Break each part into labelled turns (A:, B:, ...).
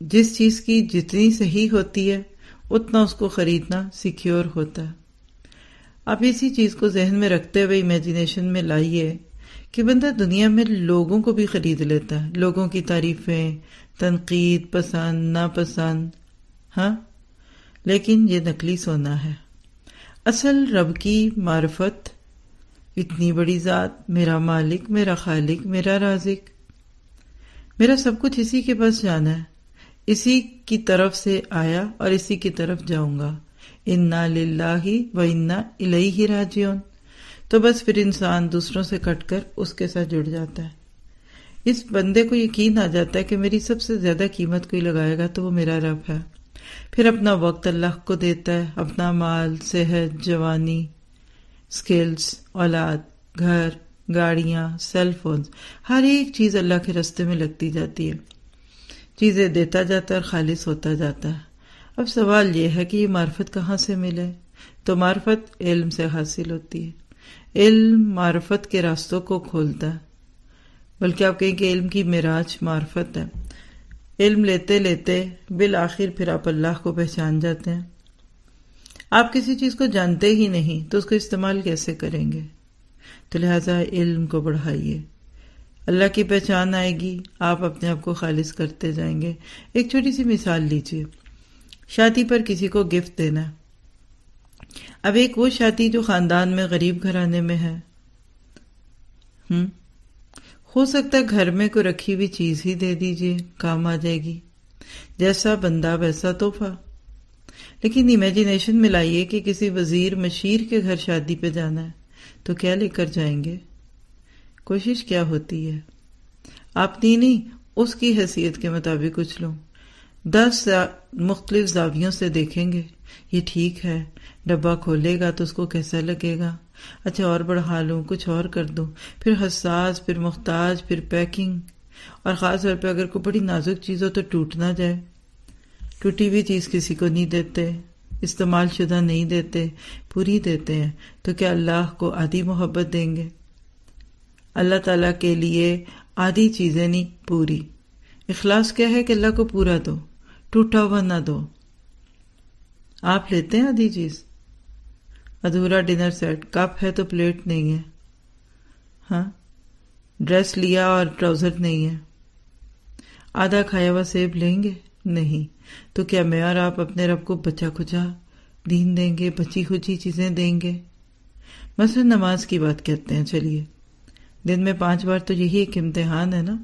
A: جس چیز کی جتنی صحیح ہوتی ہے اتنا اس کو خریدنا سیکیور ہوتا ہے۔ آپ اسی چیز کو ذہن میں رکھتے ہوئے امیجنیشن میں لائیے کہ بندہ دنیا میں لوگوں کو بھی خرید لیتا ہے، لوگوں کی تعریفیں، تنقید، پسند ناپسند، ہاں، لیکن یہ نقلی سونا ہے۔ اصل رب کی معرفت، اتنی بڑی ذات، میرا مالک، میرا خالق، میرا رازق، میرا سب کچھ اسی کے پاس جانا ہے، اسی کی طرف سے آیا اور اسی کی طرف جاؤں گا، انا للہ و انا الیہ راجعون۔ تو بس پھر انسان دوسروں سے کٹ کر اس کے ساتھ جڑ جاتا ہے۔ اس بندے کو یقین آ جاتا ہے کہ میری سب سے زیادہ قیمت کوئی لگائے گا تو وہ میرا رب ہے، پھر اپنا وقت اللہ کو دیتا ہے، اپنا مال، صحت، جوانی، سکلز، اولاد، گھر، گاڑیاں، سیل فونز، ہر ایک چیز اللہ کے راستے میں لگتی جاتی ہے، چیزیں دیتا جاتا ہے اور خالص ہوتا جاتا ہے۔ اب سوال یہ ہے کہ یہ معرفت کہاں سے ملے؟ تو معرفت علم سے حاصل ہوتی ہے۔ علم معرفت کے راستوں کو کھولتا ہے، بلکہ آپ کہیں کہ علم کی معراج معرفت ہے۔ علم لیتے لیتے بالآخر پھر آپ اللہ کو پہچان جاتے ہیں۔ آپ کسی چیز کو جانتے ہی نہیں تو اس کو استعمال کیسے کریں گے؟ تو لہٰذا علم کو بڑھائیے، اللہ کی پہچان آئے گی، آپ اپنے آپ کو خالص کرتے جائیں گے۔ ایک چھوٹی سی مثال لیجیے، شادی پر کسی کو گفٹ دینا ہے۔ اب ایک وہ شادی جو خاندان میں غریب گھرانے میں ہے، ہو سکتا ہے گھر میں کوئی رکھی ہوئی چیز ہی دے دیجیے، کام آ جائے گی، جیسا بندہ ویسا تحفہ۔ لیکن امیجنیشن میں لائیے کہ کسی وزیر مشیر کے گھر شادی پہ جانا ہے تو کیا لے کر جائیں گے؟ کوشش کیا ہوتی ہے؟ اپنی نہیں، اس کی حیثیت کے مطابق کچھ لو، 10 مختلف زاویوں سے دیکھیں گے، یہ ٹھیک ہے، ڈبہ کھولے گا تو اس کو کیسا لگے گا، اچھا اور بڑھا لوں، کچھ اور کر دوں، پھر حساس، پھر محتاج، پھر پیکنگ، اور خاص طور پہ اگر کوئی بڑی نازک چیز ہو تو ٹوٹ نہ جائے۔ ٹوٹی ہوئی چیز کسی کو نہیں دیتے، استعمال شدہ نہیں دیتے، پوری دیتے ہیں۔ تو کیا اللہ کو آدھی محبت دیں گے؟ اللہ تعالیٰ کے لیے آدھی چیزیں نہیں، پوری۔ اخلاص کیا ہے کہ اللہ کو پورا دو، ٹوٹا ہوا نہ دو۔ آپ لیتے ہیں آدھی چیز، ادھورا ڈنر سیٹ، کپ ہے تو پلیٹ نہیں ہے، ہاں، ڈریس لیا اور ٹراؤزر نہیں ہے، آدھا کھایا ہوا سیب لیں گے؟ نہیں۔ تو کیا میں اور آپ اپنے رب کو بچا کھچا دین دیں گے، بچی کھچی چیزیں دیں گے؟ مثلا نماز کی بات کہتے ہیں، چلیے دن میں 5 بار تو یہی ایک امتحان ہے نا۔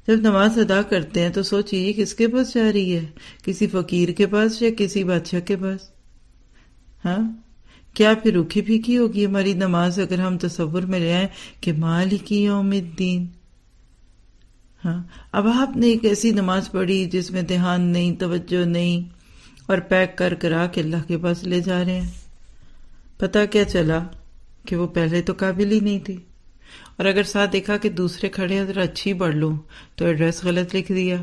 A: جب نماز ادا کرتے ہیں تو سوچیے کس کے پاس جا رہی ہے، کسی فقیر کے پاس یا کسی بادشاہ کے پاس؟ ہاں، کیا پھر روکھی پھیکی ہوگی ہماری نماز اگر ہم تصور میں لے آئیں کہ مالک یوم الدین؟ ہاں، اب آپ نے ایک ایسی نماز پڑھی جس میں دھیان نہیں، توجہ نہیں، اور پیک کر کرا کے اللہ کے پاس لے جا رہے ہیں۔ پتہ کیا چلا کہ وہ پہلے تو قابل ہی نہیں تھی، اور اگر ساتھ دیکھا کہ دوسرے کھڑے ہیں ذرا اچھی پڑھ لوں تو ایڈریس غلط لکھ دیا،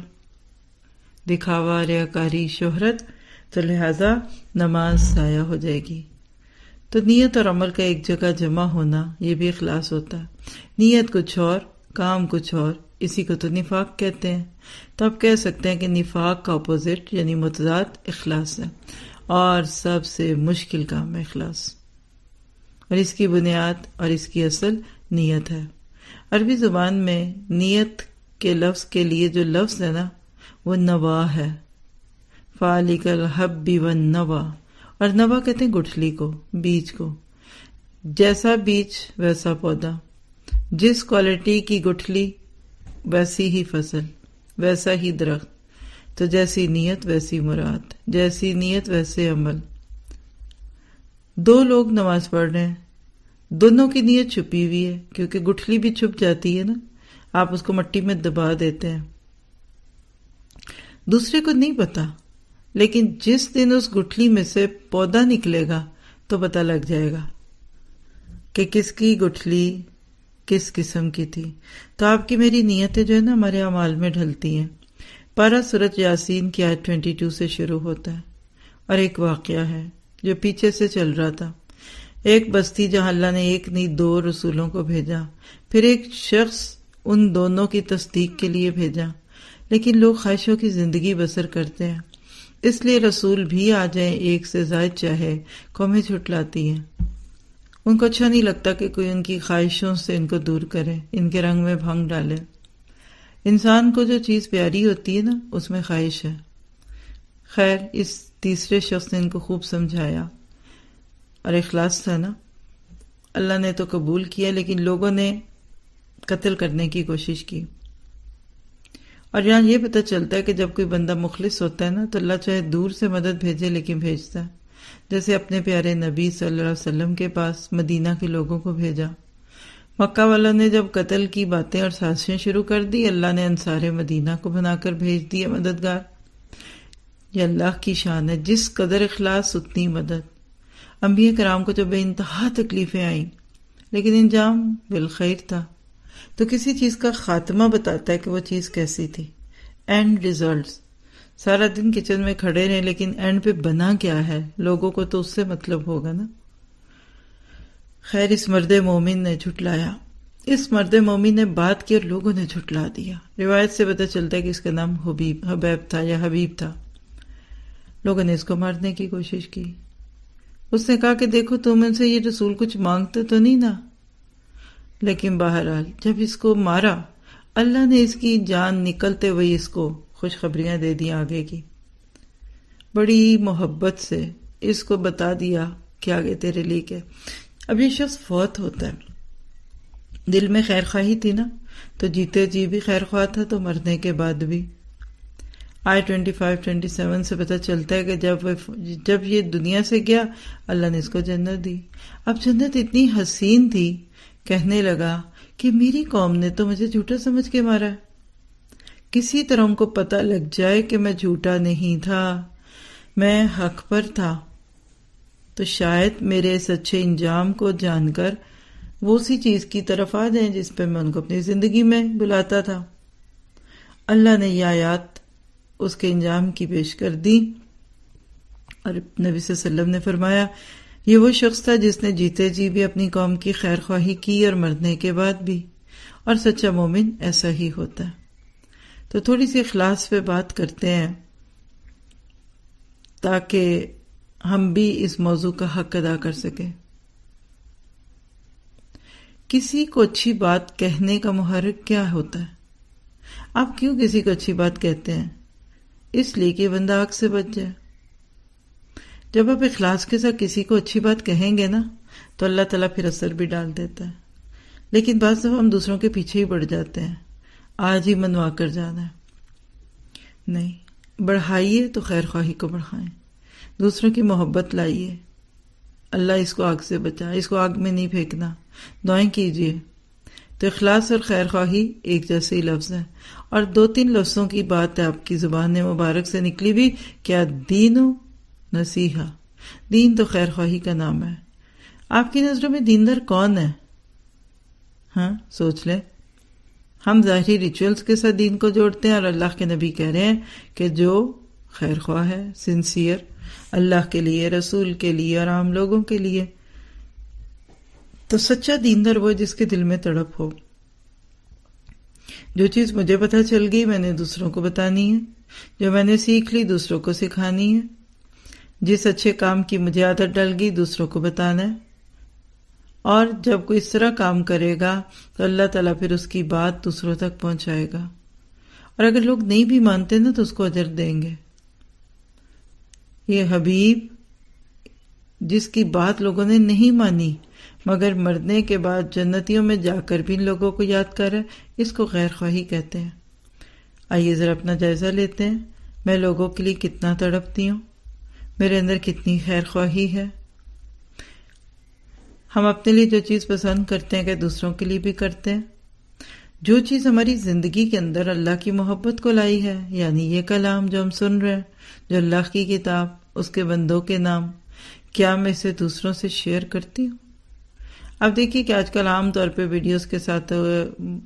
A: دکھاوا، ریاکاری، شہرت، تو لہٰذا نماز ضائع ہو جائے گی۔ تو نیت اور عمل کا ایک جگہ جمع ہونا، یہ بھی اخلاص ہوتا ہے۔ نیت کچھ اور، کام کچھ اور، اسی کو تو نفاق کہتے ہیں۔ تو آپ کہہ سکتے ہیں کہ نفاق کا اپوزٹ یعنی متضاد اخلاص ہے، اور سب سے مشکل کام ہے اخلاص، اور اس کی بنیاد اور اس کی اصل نیت ہے۔ عربی زبان میں نیت کے لفظ کے لیے جو لفظ ہے نا وہ نوا ہے، فالق الحب والنوا، اور نوا کہتے ہیں گٹھلی کو، بیج کو۔ جیسا بیج ویسا پودا، جس کوالٹی کی گٹھلی ویسی ہی فصل، ویسا ہی درخت۔ تو جیسی نیت ویسی مراد، جیسی نیت ویسے عمل۔ 2 لوگ نماز پڑھ رہے ہیں، دونوں کی نیت چھپی ہوئی ہے، کیونکہ گٹھلی بھی چھپ جاتی ہے نا، آپ اس کو مٹی میں دبا دیتے ہیں، دوسرے کو نہیں پتا، لیکن جس دن اس گٹھلی میں سے پودا نکلے گا تو پتہ لگ جائے گا کہ کس کی گٹھلی کس قسم کی تھی۔ تو آپ کی میری نیتیں جو ہے نا ہمارے اعمال میں ڈھلتی ہیں۔ پارہ سورۃ یاسین کی آیت 22 سے شروع ہوتا ہے، اور ایک واقعہ ہے جو پیچھے سے چل رہا تھا۔ ایک بستی جہاں اللہ نے ایک نہیں 2 رسولوں کو بھیجا، پھر ایک شخص ان دونوں کی تصدیق کے لیے بھیجا، لیکن لوگ خواہشوں کی زندگی بسر کرتے ہیں، اس لیے رسول بھی آ جائیں ایک سے زائد چاہے قومیں جھٹلاتی ہیں۔ ان کو اچھا نہیں لگتا کہ کوئی ان کی خواہشوں سے ان کو دور کرے، ان کے رنگ میں بھنگ ڈالے۔ انسان کو جو چیز پیاری ہوتی ہے نا، اس میں خواہش ہے۔ خیر، اس تیسرے شخص نے ان کو خوب سمجھایا اور اخلاص تھا نا، اللہ نے تو قبول کیا، لیکن لوگوں نے قتل کرنے کی کوشش کی۔ اور یہاں یہ پتہ چلتا ہے کہ جب کوئی بندہ مخلص ہوتا ہے نا تو اللہ چاہے دور سے مدد بھیجے لیکن بھیجتا ہے، جیسے اپنے پیارے نبی صلی اللہ علیہ وسلم کے پاس مدینہ کے لوگوں کو بھیجا۔ مکہ والوں نے جب قتل کی باتیں اور سازشیں شروع کر دی، اللہ نے انصار مدینہ کو بنا کر بھیج دیا مددگار۔ یہ اللہ کی شان ہے، جس قدر اخلاص اتنی مدد۔ انبیاء کرام کو جو بے انتہا تکلیفیں آئیں لیکن انجام بالخیر تھا۔ تو کسی چیز کا خاتمہ بتاتا ہے کہ وہ چیز کیسی تھی، اینڈ ریزلٹس۔ سارا دن کچن میں کھڑے رہے لیکن اینڈ پہ بنا کیا ہے، لوگوں کو تو اس سے مطلب ہوگا نا۔ خیر، اس مرد مومن نے جھٹلایا، اس مرد مومن نے بات کی اور لوگوں نے جھٹلا دیا۔ روایت سے پتہ چلتا ہے کہ اس کا نام حبیب تھا یا حبیب تھا۔ لوگوں نے اس کو مارنے کی کوشش کی۔ اس نے کہا کہ دیکھو تم ان سے یہ رسول کچھ مانگتے تو نہیں نا، لیکن بہرحال جب اس کو مارا، اللہ نے اس کی جان نکلتے ہوئے اس کو خوشخبریاں دے دی آگے کی، بڑی محبت سے اس کو بتا دیا کہ آگے تیرے لیے کیا۔ اب یہ شخص فوت ہوتا ہے، دل میں خیر خواہی تھی نا، تو جیتے جی بھی خیر خواہ تھا، تو مرنے کے بعد بھی۔ آیت 25-27 سے پتہ چلتا ہے کہ جب یہ دنیا سے گیا، اللہ نے اس کو جنت دی۔ اب جنت اتنی حسین تھی، کہنے لگا کہ میری قوم نے تو مجھے جھوٹا سمجھ کے مارا ہے، کسی طرح ان کو پتہ لگ جائے کہ میں جھوٹا نہیں تھا، میں حق پر تھا، تو شاید میرے اس اچھے انجام کو جان کر وہ اسی چیز کی طرف آ جائیں جس پہ میں ان کو اپنی زندگی میں بلاتا تھا۔ اللہ نے یہ آیات اس کے انجام کی پیش کر دی، اور نبی صلی اللہ علیہ وسلم نے فرمایا یہ وہ شخص تھا جس نے جیتے جی بھی اپنی قوم کی خیر خواہی کی اور مرنے کے بعد بھی، اور سچا مومن ایسا ہی ہوتا ہے۔ تو تھوڑی سی اخلاص پہ بات کرتے ہیں تاکہ ہم بھی اس موضوع کا حق ادا کر سکیں۔ کسی کو اچھی بات کہنے کا محرک کیا ہوتا ہے؟ آپ کیوں کسی کو اچھی بات کہتے ہیں؟ اس لیے کہ بندہ آگ سے بچ جائے۔ جب آپ اخلاص کے ساتھ کسی کو اچھی بات کہیں گے نا تو اللہ تعالیٰ پھر اثر بھی ڈال دیتا ہے، لیکن بعض دفعہ ہم دوسروں کے پیچھے ہی پڑ جاتے ہیں، آج ہی منوا کر جانا ہے۔ نہیں، بڑھائیے تو خیر خواہی کو بڑھائیں، دوسروں کی محبت لائیے۔ اللہ اس کو آگ سے بچائے، اس کو آگ میں نہیں پھینکنا، دعائیں کیجیے۔ تو اخلاص اور خیر خواہی ایک جیسے ہی لفظ ہیں، اور 2-3 لفظوں کی بات ہے آپ کی زبان مبارک سے نکلی بھی، کیا دین و نصیحہ۔ دین تو خیر خواہی کا نام ہے۔ آپ کی نظروں میں دیندار کون ہے؟ ہاں، سوچ لیں۔ ہم ظاہری ریچولز کے ساتھ دین کو جوڑتے ہیں، اور اللہ کے نبی کہہ رہے ہیں کہ جو خیر خواہ ہے، سنسیئر، اللہ کے لیے، رسول کے لیے اور عام لوگوں کے لیے، تو سچا دیندار وہ جس کے دل میں تڑپ ہو۔ جو چیز مجھے پتہ چل گئی میں نے دوسروں کو بتانی ہے، جو میں نے سیکھ لی دوسروں کو سکھانی ہے، جس اچھے کام کی مجھے عادت ڈل گئی دوسروں کو بتانا ہے۔ اور جب کوئی اس طرح کام کرے گا تو اللہ تعالیٰ پھر اس کی بات دوسروں تک پہنچائے گا، اور اگر لوگ نہیں بھی مانتے نا تو اس کو اجر دیں گے۔ یہ حبیب جس کی بات لوگوں نے نہیں مانی مگر مرنے کے بعد جنتیوں میں جا کر بھی ان لوگوں کو یاد کر ہے، اس کو غیر خواہی کہتے ہیں۔ آئیے ذرا اپنا جائزہ لیتے ہیں، میں لوگوں کے لیے کتنا تڑپتی ہوں، میرے اندر کتنی خیر خواہی ہے۔ ہم اپنے لیے جو چیز پسند کرتے ہیں کہ دوسروں کے لیے بھی کرتے ہیں؟ جو چیز ہماری زندگی کے اندر اللہ کی محبت کو لائی ہے، یعنی یہ کلام جو ہم سن رہے ہیں، جو اللہ کی کتاب، اس کے بندوں کے نام، کیا میں اسے دوسروں سے شیئر کرتی ہوں؟ اب دیکھیے کہ آج کل عام طور پہ ویڈیوز کے ساتھ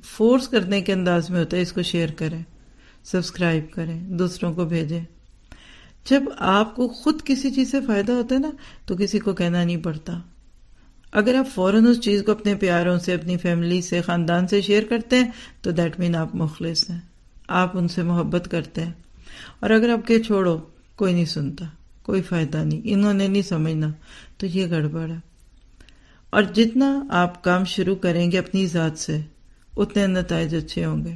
A: فورس کرنے کے انداز میں ہوتا ہے، اس کو شیئر کریں، سبسکرائب کریں، دوسروں کو بھیجیں۔ جب آپ کو خود کسی چیز سے فائدہ ہوتا ہے نا تو کسی کو کہنا نہیں پڑتا۔ اگر آپ فوراً اس چیز کو اپنے پیاروں سے، اپنی فیملی سے، خاندان سے شیئر کرتے ہیں تو دیٹ مین آپ مخلص ہیں۔ آپ ان سے محبت کرتے ہیں، اور اگر آپ کے چھوڑو کوئی نہیں سنتا، کوئی فائدہ نہیں، انہوں نے نہیں سمجھنا، تو یہ گڑبڑ ہے۔ اور جتنا آپ کام شروع کریں گے اپنی ذات سے اتنے نتائج اچھے ہوں گے۔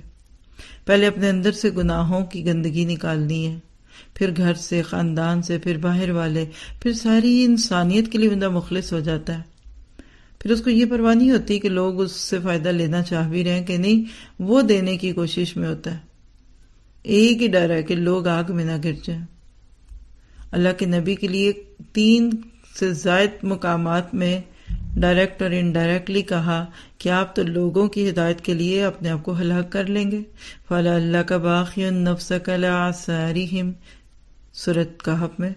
A: پہلے اپنے اندر سے گناہوں کی گندگی نکالنی ہے، پھر گھر سے، خاندان سے، پھر باہر والے، پھر ساری انسانیت کے لیے بندہ مخلص ہو جاتا ہے۔ پھر اس کو یہ پرواہ نہیں ہوتی کہ لوگ اس سے فائدہ لینا چاہ بھی رہے ہیں کہ نہیں، وہ دینے کی کوشش میں ہوتا ہے۔ ایک ہی ڈر ہے کہ لوگ آگ میں نہ گر جائیں۔ اللہ کے نبی کے لیے 3 سے زائد مقامات میں ڈائریکٹ اور انڈائریکٹلی کہا کہ آپ تو لوگوں کی ہدایت کے لیے اپنے آپ کو ہلاک کر لیں گے۔ فَلَعَلَّكَ بَاخِعٌ نَفْسَكَ عَلَىٰ آثَارِهِمْ، سورۃ کہف میں،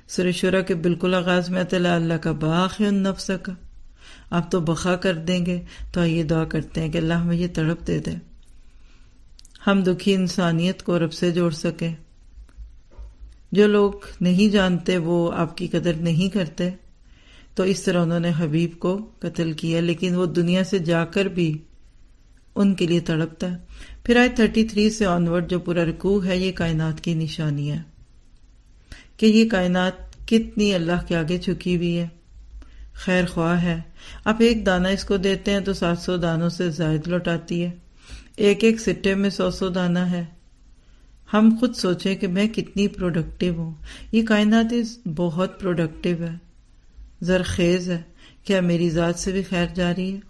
A: سورۃ شورى کے بالکل آغاز میں آتا ہے لَعَلَّكَ بَاخِعٌ نَفْسَكَ، آپ تو بقا کر دیں گے۔ تو آئیے دعا کرتے ہیں کہ اللہ ہمیں یہ تڑپ دے دے، ہم دکھی انسانیت کو رب سے جوڑ سکیں۔ جو لوگ نہیں جانتے وہ آپ کی قدر نہیں کرتے، تو اس طرح انہوں نے حبیب کو قتل کیا، لیکن وہ دنیا سے جا کر بھی ان کے لیے تڑپتا ہے۔ پھر آیت 33 سے آنورڈ جو پورا رکوع ہے، یہ کائنات کی نشانی ہے کہ یہ کائنات کتنی اللہ کے آگے جھکی ہوئی ہے، خیر خواہ ہے۔ آپ ایک دانہ اس کو دیتے ہیں تو 700 دانوں سے زائد لوٹاتی ہے، ایک ایک سٹے میں 100 دانہ ہے۔ ہم خود سوچیں کہ میں کتنی پروڈکٹیو ہوں، یہ کائنات بہت پروڈکٹیو ہے، زرخیز ہے، کیا میری ذات سے بھی خیر جاری ہے؟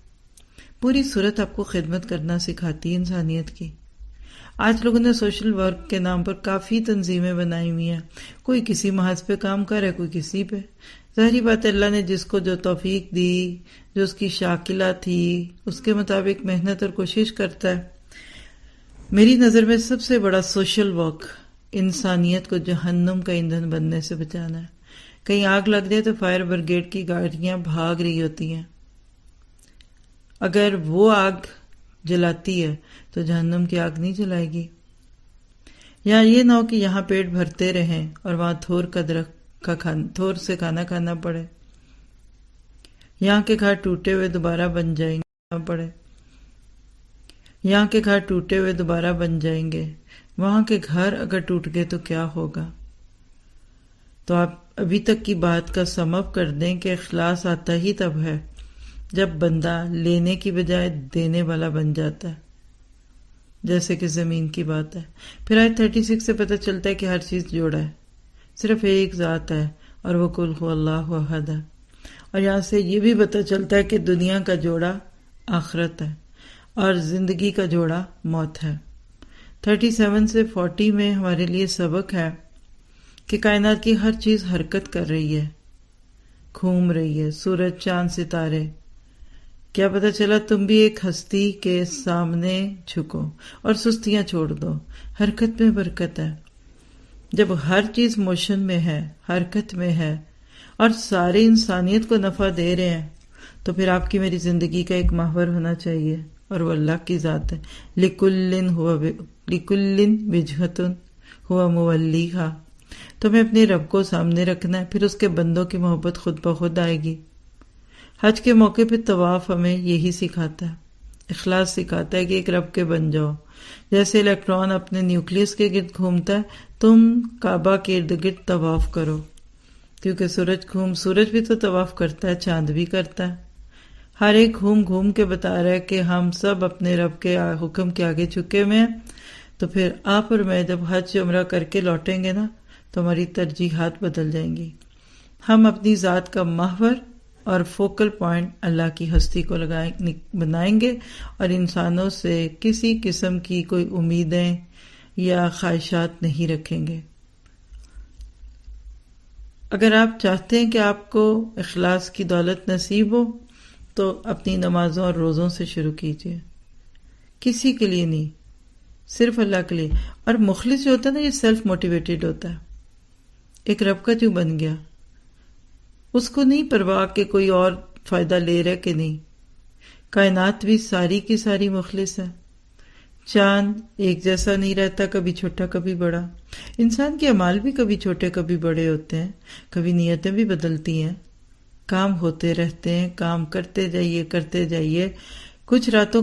A: پوری صورت آپ کو خدمت کرنا سکھاتی ہے انسانیت کی۔ آج لوگوں نے سوشل ورک کے نام پر کافی تنظیمیں بنائی ہوئی ہیں، کوئی کسی محاذ پہ کام کر رہا ہے، کوئی کسی پہ۔ ظاہری بات ہے اللہ نے جس کو جو توفیق دی، جو اس کی شاکلہ تھی، اس کے مطابق محنت اور کوشش کرتا ہے۔ میری نظر میں سب سے بڑا سوشل ورک انسانیت کو جہنم کا ایندھن بننے سے بچانا ہے۔ کہیں آگ لگ جائے تو فائر بریگیڈ کی گاڑیاں بھاگ رہی ہوتی ہیں، اگر وہ آگ جلاتی ہے تو جہنم کی آگ نہیں جلائے گی۔ یا یہ نہ ہو کہ یہاں پیٹ بھرتے رہیں اور وہاں تھور سے کھانا کھانا پڑے، یہاں کے گھر ٹوٹے ہوئے دوبارہ بن جائیں گے، یہاں کے گھر ٹوٹے ہوئے دوبارہ بن جائیں گے، وہاں کے گھر اگر ٹوٹ گئے تو کیا ہوگا؟ تو آپ ابھی تک کی بات کا سم اپ کر دیں کہ اخلاص آتا ہی تب ہے جب بندہ لینے کی بجائے دینے والا بن جاتا ہے، جیسے کہ زمین کی بات ہے۔ پھر آیت 36 سے پتہ چلتا ہے کہ ہر چیز جوڑا ہے، صرف ایک ذات ہے اور وہ قل هو اللہ احد ہے۔ اور یہاں سے یہ بھی پتہ چلتا ہے کہ دنیا کا جوڑا آخرت ہے اور زندگی کا جوڑا موت ہے۔ 37 سے 40 میں ہمارے لیے سبق ہے کہ کائنات کی ہر چیز حرکت کر رہی ہے، گھوم رہی ہے، سورج، چاند، ستارے۔ کیا پتہ چلا؟ تم بھی ایک ہستی کے سامنے جھکو اور سستیاں چھوڑ دو، حرکت میں برکت ہے۔ جب ہر چیز موشن میں ہے، حرکت میں ہے اور سارے انسانیت کو نفع دے رہے ہیں، تو پھر آپ کی میری زندگی کا ایک محور ہونا چاہیے، اور وہ اللہ کی ذات ہے۔ لِكُلٍّ وِجْهَةٌ هُوَ مُوَلِّيهَا۔ تو ہمیں اپنے رب کو سامنے رکھنا ہے، پھر اس کے بندوں کی محبت خود بخود آئے گی۔ حج کے موقع پہ طواف ہمیں یہی سکھاتا ہے، اخلاص سکھاتا ہے کہ ایک رب کے بن جاؤ۔ جیسے الیکٹران اپنے نیوکلیس کے گرد گھومتا ہے، تم کعبہ کے ارد گرد طواف کرو، کیونکہ سورج بھی تو طواف کرتا ہے، چاند بھی کرتا ہے، ہر ایک گھوم گھوم کے بتا رہا ہے کہ ہم سب اپنے رب کے حکم کے آگے جھکے ہوئے ہیں۔ تو پھر آپ اور میں جب حج عمرہ کر کے لوٹیں گے نا، تو ہماری ترجیحات بدل جائیں گی۔ ہم اپنی ذات کا محور اور فوکل پوائنٹ اللہ کی ہستی کو بنائیں گے، اور انسانوں سے کسی قسم کی کوئی امیدیں یا خواہشات نہیں رکھیں گے۔ اگر آپ چاہتے ہیں کہ آپ کو اخلاص کی دولت نصیب ہو تو اپنی نمازوں اور روزوں سے شروع کیجیے، کسی کے لیے نہیں، صرف اللہ کے لیے۔ اور مخلص جو ہوتا ہے نا، یہ سیلف موٹیویٹڈ ہوتا ہے، ایک رب کا جو بن گیا، اس کو نہیں پرواہ کہ کوئی اور فائدہ لے رہا کہ نہیں۔ کائنات بھی ساری کی ساری مخلص ہے، چاند ایک جیسا نہیں رہتا، کبھی چھوٹا کبھی بڑا، انسان کے اعمال بھی کبھی چھوٹے کبھی بڑے ہوتے ہیں، کبھی نیتیں بھی بدلتی ہیں، کام ہوتے رہتے ہیں، کام کرتے جائیے، کچھ راتوں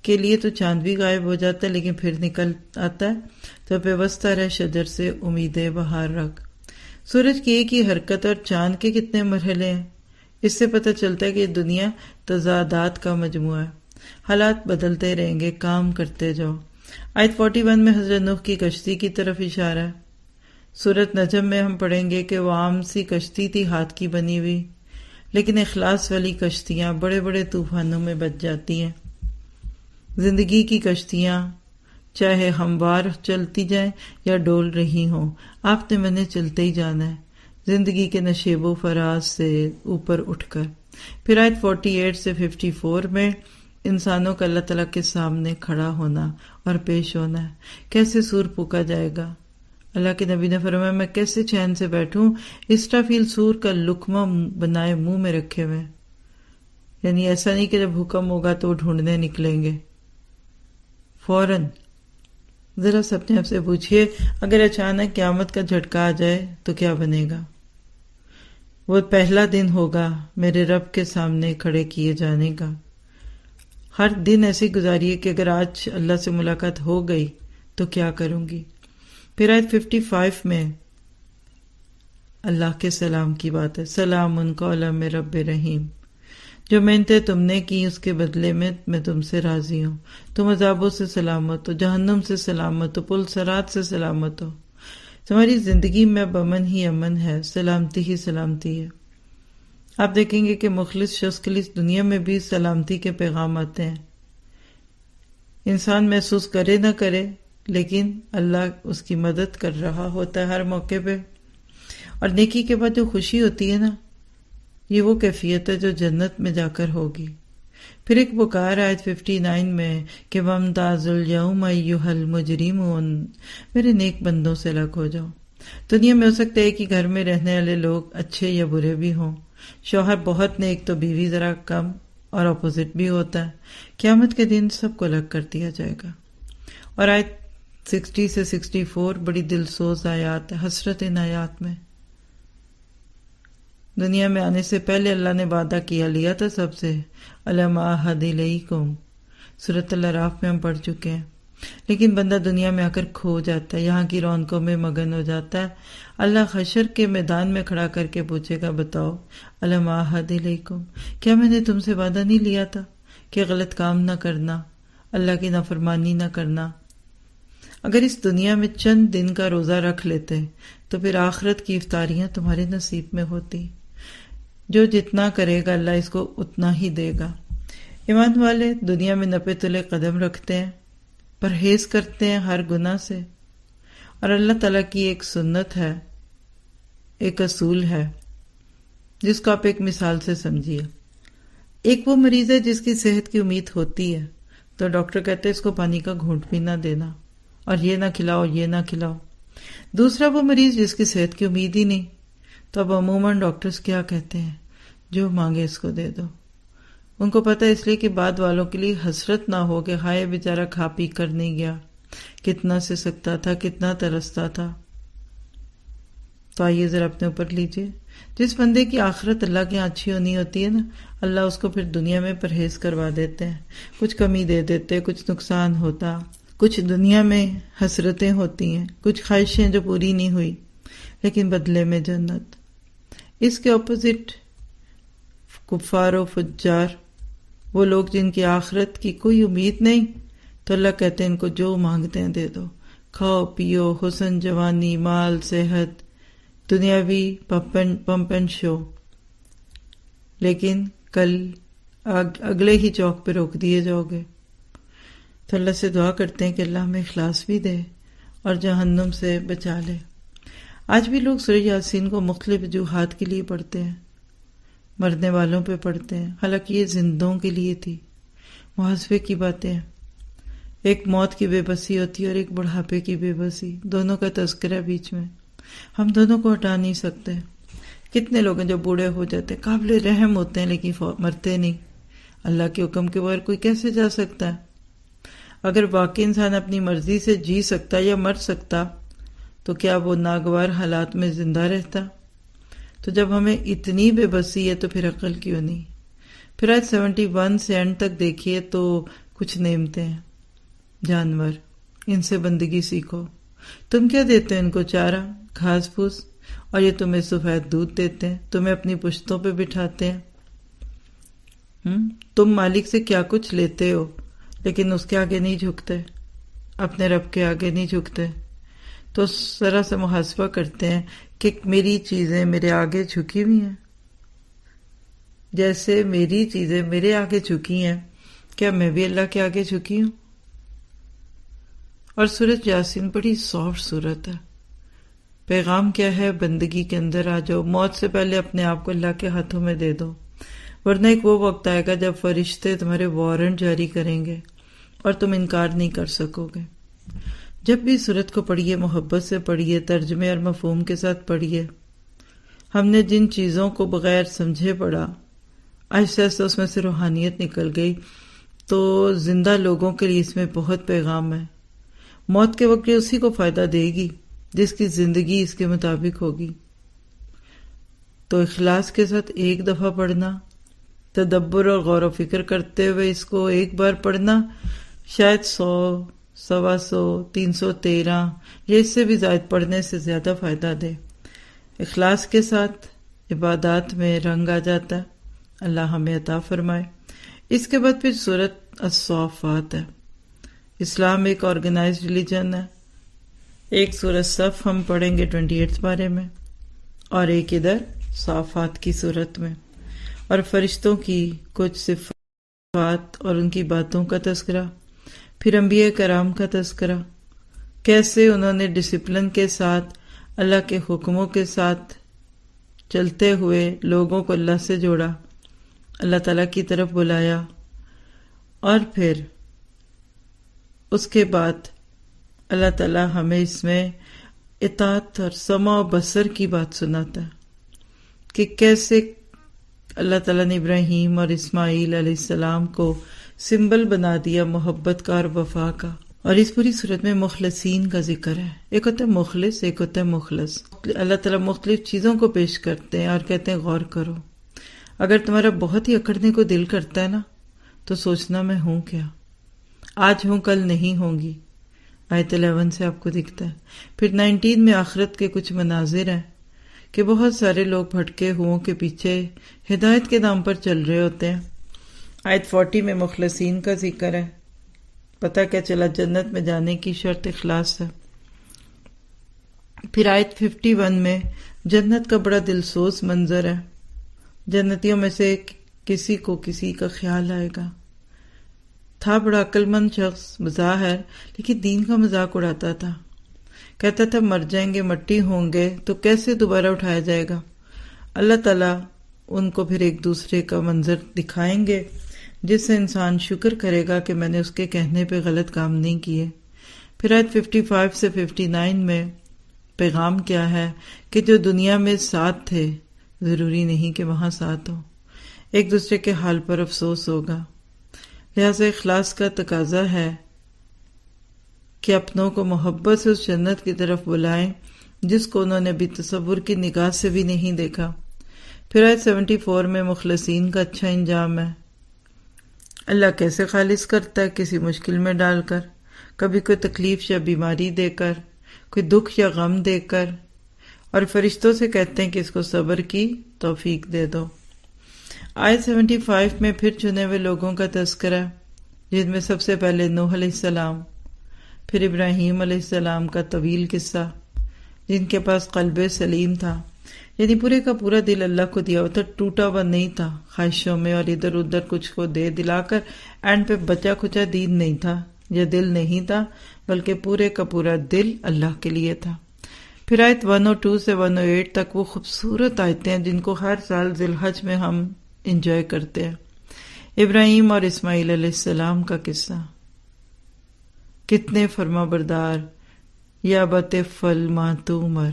A: کے لیے تو چاند بھی غائب ہو جاتا ہے لیکن پھر نکل آتا ہے، تو پیوستہ رہ شجر سے امید بہار رکھ۔ سورج کی ایک ہی حرکت اور چاند کے کتنے مرحلے ہیں، اس سے پتہ چلتا ہے کہ یہ دنیا تضادات کا مجموعہ ہے، حالات بدلتے رہیں گے، کام کرتے جاؤ۔ آیت 41 میں حضرت نوح کی کشتی کی طرف اشارہ ہے۔ سورۃ نجم میں ہم پڑھیں گے کہ وہ عام سی کشتی تھی، ہاتھ کی بنی ہوئی، لیکن اخلاص والی کشتیاں بڑے بڑے طوفانوں میں بچ جاتی ہیں۔ زندگی کی کشتیاں چاہے ہموار چلتی جائیں یا ڈول رہی ہوں، آپ نے میں نے چلتے ہی جانا ہے، زندگی کے نشیب و فراز سے اوپر اٹھ کر۔ پھر آیت 48 سے 54 میں انسانوں کا اللہ تعالیٰ کے سامنے کھڑا ہونا اور پیش ہونا ہے۔ کیسے سور پھونکا جائے گا؟ اللہ کے نبی نے فرمایا میں کیسے چین سے بیٹھوں، اسرافیل سور کا لقمہ بنائے منہ میں رکھے ہوئے، یعنی ایسا نہیں کہ جب حکم ہوگا تو وہ ڈھونڈنے نکلیں گے فوراً۔ ذرا سا اپنے آپ سے پوچھئے اگر اچانک قیامت کا جھٹکا آ جائے تو کیا بنے گا؟ وہ پہلا دن ہوگا میرے رب کے سامنے کھڑے کیے جانے کا۔ ہر دن ایسے گزاریے کہ اگر آج اللہ سے ملاقات ہو گئی تو کیا کروں گی۔ پھر آیت 55 میں اللہ کے سلام کی بات ہے، سلام قولا من رب رحیم، جو محنتیں تم نے کی اس کے بدلے میں تم سے راضی ہوں، تم عذابوں سے سلامت ہو، جہنم سے سلامت ہو، پل صراط سے سلامت ہو، تمہاری زندگی میں اب امن ہی امن ہے، سلامتی ہی سلامتی ہے۔ آپ دیکھیں گے کہ مخلص شخص کے لیے اس دنیا میں بھی سلامتی کے پیغام آتے ہیں، انسان محسوس کرے نہ کرے لیکن اللہ اس کی مدد کر رہا ہوتا ہے ہر موقع پہ۔ اور نیکی کے بعد جو خوشی ہوتی ہے نا، یہ وہ کیفیت ہے جو جنت میں جا کر ہوگی۔ پھر ایک پکار آیت 59 میں کہ وَامْتَازُوا الْيَوْمَ أَيُّهَا الْمُجْرِمُونَ، میرے نیک بندوں سے الگ ہو جاؤ۔ دنیا میں ہو سکتا ہے کہ گھر میں رہنے والے لوگ اچھے یا برے بھی ہوں، شوہر بہت نیک تو بیوی ذرا کم، اور اپوزٹ بھی ہوتا ہے۔ قیامت کے دن سب کو الگ کر دیا جائے گا۔ اور آیت 60 سے 64 بڑی دلسوز آیات ہے، حسرت ان آیات میں۔ دنیا میں آنے سے پہلے اللہ نے وعدہ لیا تھا سب سے، أَلَمْ أَعْهَدْ إِلَيْكُمْ، سورۃ الاعراف میں ہم پڑھ چکے ہیں۔ لیکن بندہ دنیا میں آ کر کھو جاتا ہے، یہاں کی رونقوں میں مگن ہو جاتا ہے۔ اللہ حشر کے میدان میں کھڑا کر کے پوچھے گا، بتاؤ أَلَمْ أَعْهَدْ إِلَيْكُمْ، کیا میں نے تم سے وعدہ نہیں لیا تھا کہ غلط کام نہ کرنا، اللہ کی نافرمانی نہ کرنا؟ اگر اس دنیا میں چند دن کا روزہ رکھ لیتے تو پھر آخرت کی افطاریاں تمہارے نصیب میں ہوتی۔ جو جتنا کرے گا اللہ اس کو اتنا ہی دے گا۔ ایمان والے دنیا میں نپے تلے قدم رکھتے ہیں، پرہیز کرتے ہیں ہر گناہ سے، اور اللہ تعالیٰ کی ایک سنت ہے، ایک اصول ہے جس کو آپ ایک مثال سے سمجھیے۔ ایک وہ مریض ہے جس کی صحت کی امید ہوتی ہے، تو ڈاکٹر کہتے ہیں اس کو پانی کا گھونٹ بھی نہ دینا، اور یہ نہ کھلاؤ، یہ نہ کھلاؤ۔ دوسرا وہ مریض جس کی صحت کی امید ہی نہیں، تو اب عموماً ڈاکٹرز کیا کہتے ہیں؟ جو مانگے اس کو دے دو۔ ان کو پتہ ہے اس لیے کہ بعد والوں کے لیے حسرت نہ ہو کہ ہائے بیچارہ کھا پی کر نہیں گیا، کتنا سے سکتا تھا، کتنا ترستا تھا۔ تو آئیے ذرا اپنے اوپر لیجئے، جس بندے کی آخرت اللہ کے یہاں اچھی ہونی ہوتی ہے نا، اللہ اس کو پھر دنیا میں پرہیز کروا دیتے ہیں، کچھ کمی دے دیتے، کچھ نقصان ہوتا، کچھ دنیا میں حسرتیں ہوتی ہیں، کچھ خواہشیں جو پوری نہیں ہوئی، لیکن بدلے میں جنت۔ اس کے اپوزٹ کفار و فجار، وہ لوگ جن کی آخرت کی کوئی امید نہیں، تو اللہ کہتے ہیں ان کو جو مانگتے ہیں دے دو، کھاؤ پیو، حسن جوانی، مال، صحت، دنیاوی پمپ اینڈ شو، لیکن کل اگلے ہی چوک پہ روک دیے جاؤ گے۔ تو اللہ سے دعا کرتے ہیں کہ اللہ ہمیں اخلاص بھی دے اور جہنم سے بچا لے۔ آج بھی لوگ سورہ یاسین کو مختلف وجوہات کے لیے پڑھتے ہیں، مرنے والوں پہ پڑھتے ہیں، حالانکہ یہ زندوں کے لیے تھی، محاسبے کی باتیں ہیں۔ ایک موت کی بے بسی ہوتی ہے اور ایک بڑھاپے کی بے بسی، دونوں کا تذکرہ بیچ میں، ہم دونوں کو ہٹا نہیں سکتے۔ کتنے لوگ ہیں جو بوڑھے ہو جاتے ہیں، قابل رحم ہوتے ہیں لیکن مرتے نہیں۔ اللہ کے حکم کے بغیر کوئی کیسے جا سکتا ہے؟ اگر واقعی انسان اپنی مرضی سے جی سکتا یا مر سکتا تو کیا وہ ناگوار حالات میں زندہ رہتا؟ تو جب ہمیں اتنی بے بسی ہے تو پھر عقل کیوں نہیں؟ پھر آیت 71 سے اینڈ تک دیکھیے تو کچھ نعمتیں ہیں، جانور، ان سے بندگی سیکھو۔ تم کیا دیتے ہو ان کو؟ چارہ، گھاس پھوس، اور یہ تمہیں سفید دودھ دیتے ہیں، تمہیں اپنی پشتوں پہ بٹھاتے ہیں۔ تم مالک سے کیا کچھ لیتے ہو، لیکن اس کے آگے نہیں جھکتے، اپنے رب کے آگے نہیں جھکتے۔ تو اس طرح سے محاسبہ کرتے ہیں کہ میری چیزیں میرے آگے جھکی ہوئی ہیں، جیسے میری چیزیں میرے آگے جھکی ہیں، کیا میں بھی اللہ کے آگے جھکی ہوں؟ اور سورۃ یاسین بڑی سافٹ سورت ہے۔ پیغام کیا ہے؟ بندگی کے اندر آ جاؤ، موت سے پہلے اپنے آپ کو اللہ کے ہاتھوں میں دے دو، ورنہ ایک وہ وقت آئے گا جب فرشتے تمہارے وارنٹ جاری کریں گے اور تم انکار نہیں کر سکو گے۔ جب بھی سورت کو پڑھیے محبت سے پڑھیے، ترجمے اور مفہوم کے ساتھ پڑھیے۔ ہم نے جن چیزوں کو بغیر سمجھے پڑھا، آہستہ آہستہ اس میں سے روحانیت نکل گئی، تو زندہ لوگوں کے لیے اس میں بہت پیغام ہے۔ موت کے وقت اسی کو فائدہ دے گی جس کی زندگی اس کے مطابق ہوگی۔ تو اخلاص کے ساتھ ایک دفعہ پڑھنا، تدبر اور غور و فکر کرتے ہوئے اس کو ایک بار پڑھنا، شاید 100، 125، 313 یا اس سے بھی زائد پڑھنے سے زیادہ فائدہ دے۔ اخلاص کے ساتھ عبادات میں رنگ آ جاتا ہے، اللہ ہمیں عطا فرمائے۔ اس کے بعد پھر سورۃ الصافات ہے۔ اسلام ایک آرگنائزڈ ریلیجن ہے۔ ایک سورۃ صف ہم پڑھیں گے 28 پارے میں، اور ایک ادھر صافات کی صورت میں، اور فرشتوں کی کچھ صفات اور ان کی باتوں کا تذکرہ، پھر انبیاء کرام کا تذکرہ، کیسے انہوں نے ڈسپلن کے ساتھ اللہ کے حکموں کے ساتھ چلتے ہوئے لوگوں کو اللہ سے جوڑا، اللہ تعالیٰ کی طرف بلایا، اور پھر اس کے بعد اللہ تعالیٰ ہمیں اس میں اطاعت اور سمع و بصر کی بات سناتا ہے کہ کیسے اللہ تعالیٰ نے ابراہیم اور اسماعیل علیہ السلام کو سمبل بنا دیا محبت کا اور وفا کا۔ اور اس پوری صورت میں مخلصین کا ذکر ہے۔ ایک ہوتا ہے مخلص، ایک ہوتا ہے مخلص۔ اللہ تعالیٰ مختلف چیزوں کو پیش کرتے ہیں اور کہتے ہیں غور کرو۔ اگر تمہارا بہت ہی اکڑنے کو دل کرتا ہے نا، تو سوچنا میں ہوں کیا، آج ہوں کل نہیں ہوں گی۔ آیت 11 سے آپ کو دکھتا ہے۔ پھر 19 میں آخرت کے کچھ مناظر ہیں کہ بہت سارے لوگ بھٹکے ہوں کے پیچھے ہدایت کے نام پر چل رہے ہوتے ہیں۔ آیت 40 میں مخلصین کا ذکر ہے۔ پتہ کیا چلا؟ جنت میں جانے کی شرط اخلاص ہے۔ پھر آیت 51 میں جنت کا بڑا دلسوز منظر ہے۔ جنتیوں میں سے کسی کو کسی کا خیال آئے گا۔ تھا بڑا عقل مند شخص بظاہر، لیکن دین کا مذاق اڑاتا تھا۔ کہتا تھا مر جائیں گے، مٹی ہوں گے تو کیسے دوبارہ اٹھایا جائے گا؟ اللہ تعالیٰ ان کو پھر ایک دوسرے کا منظر دکھائیں گے جس سے انسان شکر کرے گا کہ میں نے اس کے کہنے پہ غلط کام نہیں کیے۔ پھر آیت 55 سے 59 میں پیغام کیا ہے کہ جو دنیا میں ساتھ تھے ضروری نہیں کہ وہاں ساتھ ہو، ایک دوسرے کے حال پر افسوس ہوگا۔ لہذا اخلاص کا تقاضا ہے کہ اپنوں کو محبت سے اس جنت کی طرف بلائیں جس کو انہوں نے ابھی تصور کی نگاہ سے بھی نہیں دیکھا۔ پھر آیت 74 میں مخلصین کا اچھا انجام ہے۔ اللہ کیسے خالص کرتا ہے؟ کسی مشکل میں ڈال کر، کبھی کوئی تکلیف یا بیماری دے کر، کوئی دکھ یا غم دے کر، اور فرشتوں سے کہتے ہیں کہ اس کو صبر کی توفیق دے دو۔ آیت 75 میں پھر چنے ہوئے لوگوں کا تذکرہ، جن میں سب سے پہلے نوح علیہ السلام، پھر ابراہیم علیہ السلام کا طویل قصہ، جن کے پاس قلب سلیم تھا، یعنی پورے کا پورا دل اللہ کو دیا ہوا تھا، ٹوٹا ہوا نہیں تھا خواہشوں میں اور ادھر ادھر کچھ کو دے دلا کر، اینڈ پہ بچا کھچا دین نہیں تھا یا دل نہیں تھا، بلکہ پورے کا پورا دل اللہ کے لیے تھا۔ پھر آیت 102 سے 108 تک وہ خوبصورت آیتیں ہیں جن کو ہر سال ذی الحج میں ہم انجوائے کرتے ہیں۔ ابراہیم اور اسماعیل علیہ السلام کا قصہ، کتنے فرما بردار، یا بت فل ما تؤمر۔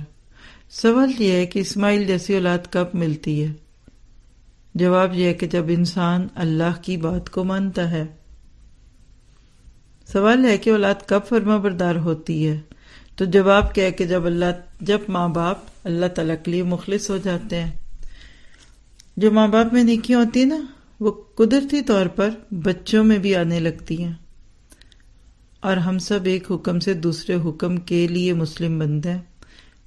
A: سوال یہ ہے کہ اسماعیل جیسی اولاد کب ملتی ہے؟ جواب یہ ہے کہ جب انسان اللہ کی بات کو مانتا ہے۔ سوال ہے کہ اولاد کب فرما بردار ہوتی ہے؟ تو جواب کیا ہے کہ جب ماں باپ اللہ تعالیٰ کے لیے مخلص ہو جاتے ہیں۔ جو ماں باپ میں نیکیاں ہوتی ہیں نا، وہ قدرتی طور پر بچوں میں بھی آنے لگتی ہیں، اور ہم سب ایک حکم سے دوسرے حکم کے لیے مسلم بنتے ہیں۔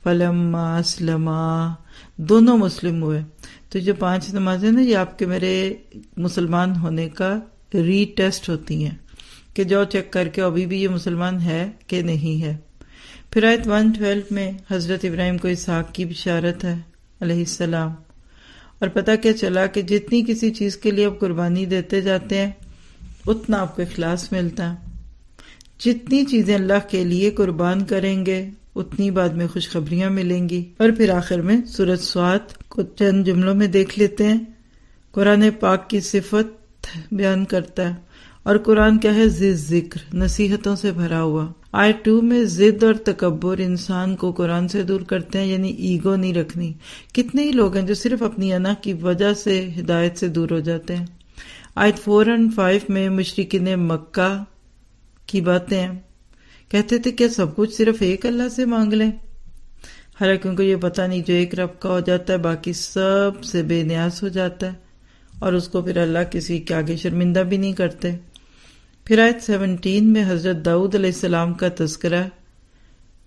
A: فلما اسلما، دونوں مسلم ہوئے۔ تو جو 5 نمازیں نا، یہ آپ کے میرے مسلمان ہونے کا ری ٹیسٹ ہوتی ہیں کہ جو چیک کر کے ابھی بھی یہ مسلمان ہے کہ نہیں ہے۔ پھر آیت 112 میں حضرت ابراہیم کو اسحاق کی بشارت ہے علیہ السلام، اور پتہ کیا چلا کہ جتنی کسی چیز کے لیے آپ قربانی دیتے جاتے ہیں اتنا آپ کو اخلاص ملتا ہے۔ جتنی چیزیں اللہ کے لیے قربان کریں گے اتنی بعد میں خوشخبریاں ملیں گی۔ اور پھر آخر میں سورۃ صاد کو چند جملوں میں دیکھ لیتے ہیں۔ قرآن پاک کی صفت بیان کرتا ہے، اور قرآن کیا ہے؟ ذکر، نصیحتوں سے بھرا ہوا۔ آیت 2 میں ضد اور تکبر انسان کو قرآن سے دور کرتے ہیں، یعنی ایگو نہیں رکھنی۔ کتنے ہی لوگ ہیں جو صرف اپنی انا کی وجہ سے ہدایت سے دور ہو جاتے ہیں۔ آیت 4 اور 5 میں مشرکین مکہ کی باتیں ہیں، کہتے تھے کہ سب کچھ صرف ایک اللہ سے مانگ لیں، حالانکہ ان کو یہ پتہ نہیں جو ایک رب کا ہو جاتا ہے باقی سب سے بے نیاز ہو جاتا ہے، اور اس کو پھر اللہ کسی کے آگے شرمندہ بھی نہیں کرتے۔ پھر آیت 17 میں حضرت داؤد علیہ السلام کا تذکرہ ہے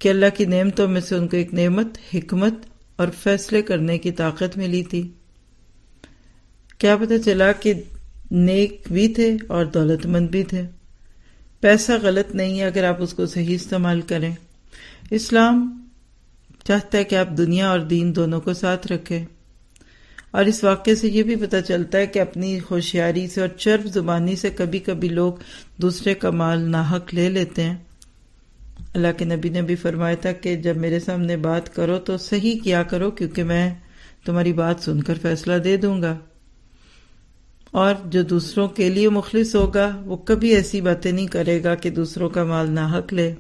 A: کہ اللہ کی نعمتوں میں سے ان کو ایک نعمت حکمت اور فیصلے کرنے کی طاقت ملی تھی۔ کیا پتہ چلا کہ نیک بھی تھے اور دولت مند بھی تھے۔ پیسہ غلط نہیں ہے اگر آپ اس کو صحیح استعمال کریں۔ اسلام چاہتا ہے کہ آپ دنیا اور دین دونوں کو ساتھ رکھیں، اور اس واقعے سے یہ بھی پتہ چلتا ہے کہ اپنی ہوشیاری سے اور چرب زبانی سے کبھی کبھی لوگ دوسرے کا مال ناحق لے لیتے ہیں۔ اللہ کے نبی نے بھی فرمایا تھا کہ جب میرے سامنے بات کرو تو صحیح کیا کرو، کیونکہ میں تمہاری بات سن کر فیصلہ دے دوں گا۔ اور جو دوسروں کے لیے مخلص ہوگا وہ کبھی ایسی باتیں نہیں کرے گا کہ دوسروں کا مال ناحق لے،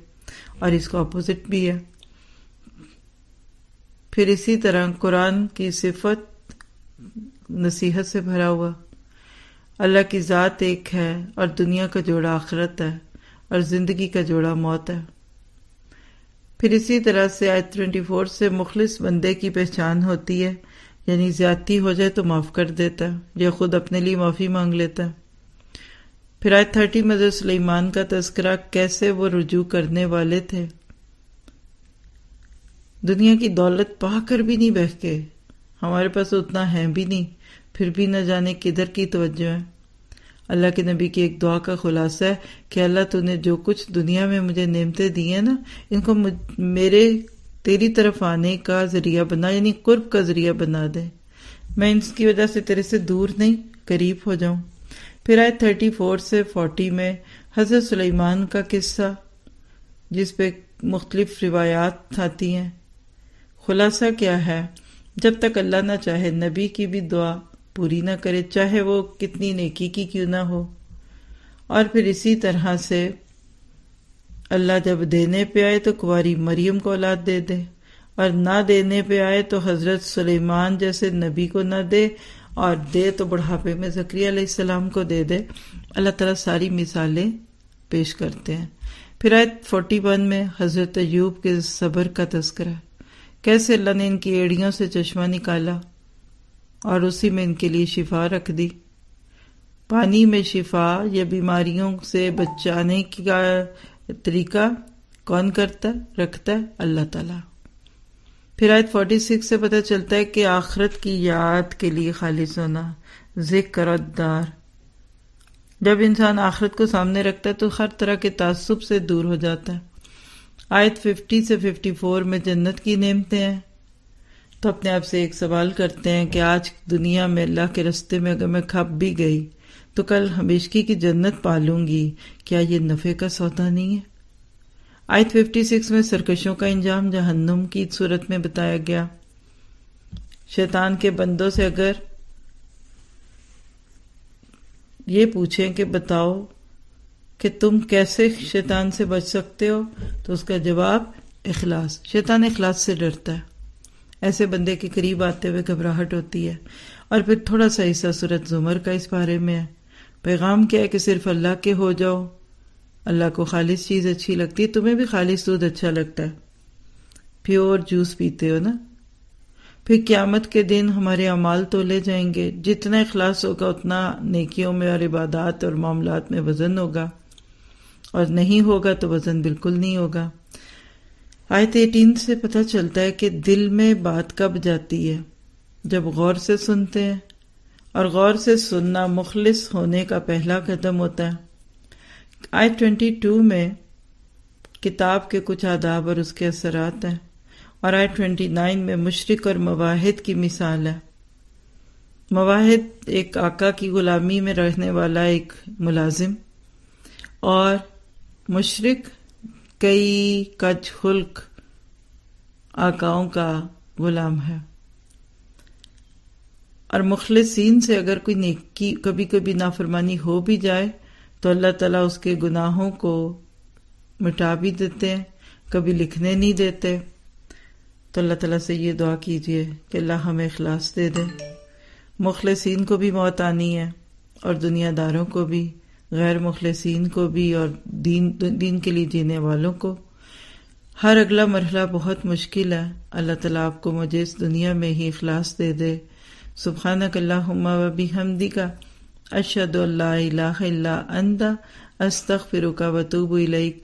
A: اور اس کو اپوزٹ بھی ہے۔ پھر اسی طرح قرآن کی صفت نصیحت سے بھرا ہوا۔ اللہ کی ذات ایک ہے، اور دنیا کا جوڑا آخرت ہے، اور زندگی کا جوڑا موت ہے۔ پھر اسی طرح سے آیت 24 سے مخلص بندے کی پہچان ہوتی ہے، یعنی زیادتی ہو جائے تو معاف کر دیتا ہے یا خود اپنے لیے معافی مانگ لیتا ہے۔ پھر آیت 30 میں حضرت سلیمان کا تذکرہ، کیسے وہ رجوع کرنے والے تھے، دنیا کی دولت پا کر بھی نہیں بہکے، ہمارے پاس اتنا ہے بھی نہیں، پھر بھی نہ جانے کدھر کی توجہ ہے۔ اللہ کے نبی کی ایک دعا کا خلاصہ ہے کہ اللہ تو نے جو کچھ دنیا میں مجھے نعمتیں دی ہیں نا، ان کو میرے تیری طرف آنے کا ذریعہ بنا، یعنی قرب کا ذریعہ بنا دے، میں اس کی وجہ سے تیرے سے دور نہیں قریب ہو جاؤں۔ پھر آیت 34 سے 40 میں حضرت سلیمان کا قصہ، جس پہ مختلف روایات آتی ہیں۔ خلاصہ کیا ہے؟ جب تک اللہ نہ چاہے نبی کی بھی دعا پوری نہ کرے، چاہے وہ کتنی نیکی کی کیوں نہ ہو۔ اور پھر اسی طرح سے اللہ جب دینے پہ آئے تو کنواری مریم کو اولاد دے دے، اور نہ دینے پہ آئے تو حضرت سلیمان جیسے نبی کو نہ دے، اور دے تو بڑھاپے میں زکریا علیہ السلام کو دے دے۔ اللہ تعالیٰ ساری مثالیں پیش کرتے ہیں۔ پھر آیت 41 میں حضرت ایوب کے صبر کا تذکرہ، کیسے اللہ نے ان کی ایڑیوں سے چشمہ نکالا اور اسی میں ان کے لیے شفا رکھ دی۔ پانی میں شفا یا بیماریوں سے بچانے کا طریقہ کون کرتا ہے؟ رکھتا ہے اللہ تعالیٰ۔ پھر آیت 46 سے پتہ چلتا ہے کہ آخرت کی یاد کے لیے خالص ہونا، ذکر الدار۔ جب انسان آخرت کو سامنے رکھتا ہے تو ہر طرح کے تعصب سے دور ہو جاتا ہے۔ آیت 50 سے 54 میں جنت کی نعمتیں ہیں، تو اپنے آپ سے ایک سوال کرتے ہیں کہ آج دنیا میں اللہ کے رستے میں اگر میں کھپ بھی گئی تو کل ہمیشگی کی جنت پالوں گی، کیا یہ نفع کا سودا نہیں ہے؟ آیت 56 میں سرکشوں کا انجام جہنم کی صورت میں بتایا گیا۔ شیطان کے بندوں سے اگر یہ پوچھیں کہ بتاؤ کہ تم کیسے شیطان سے بچ سکتے ہو، تو اس کا جواب اخلاص۔ شیطان اخلاص سے ڈرتا ہے، ایسے بندے کے قریب آتے ہوئے گھبراہٹ ہوتی ہے۔ اور پھر تھوڑا سا حصہ سورۃ زمر کا اس بارے میں ہے۔ پیغام کیا ہے کہ صرف اللہ کے ہو جاؤ، اللہ کو خالص چیز اچھی لگتی ہے، تمہیں بھی خالص دودھ اچھا لگتا ہے، پیور جوس پیتے ہو نا۔ پھر قیامت کے دن ہمارے اعمال تولے جائیں گے، جتنا اخلاص ہوگا اتنا نیکیوں میں اور عبادات اور معاملات میں وزن ہوگا، اور نہیں ہوگا تو وزن بالکل نہیں ہوگا۔ آیت 18 سے پتہ چلتا ہے کہ دل میں بات کب جاتی ہے، جب غور سے سنتے ہیں، اور غور سے سننا مخلص ہونے کا پہلا قدم ہوتا ہے۔ آیت 22 میں کتاب کے کچھ آداب اور اس کے اثرات ہیں، اور آیت 29 میں مشرک اور موحد کی مثال ہے۔ موحد ایک آقا کی غلامی میں رہنے والا ایک ملازم، اور مشرک کئی کج خلق آقاؤں کا غلام ہے۔ اور مخلصین سے اگر کوئی نیکی کبھی کبھی نافرمانی ہو بھی جائے تو اللہ تعالیٰ اس کے گناہوں کو مٹا بھی دیتے ہیں، کبھی لکھنے نہیں دیتے۔ تو اللہ تعالیٰ سے یہ دعا کیجئے کہ اللہ ہمیں اخلاص دے دے۔ مخلصین کو بھی موت آنی ہے، اور دنیا داروں کو بھی، غیر مخلصین کو بھی، اور دین کے لیے جینے والوں کو۔ ہر اگلا مرحلہ بہت مشکل ہے۔ اللہ تعالیٰ آپ کو مجھے اس دنیا میں ہی اخلاص دے دے۔ سبحانک اللہم و بحمدک، اشہد ان لا الہ الا انت، استغفرک و اتوب الیک۔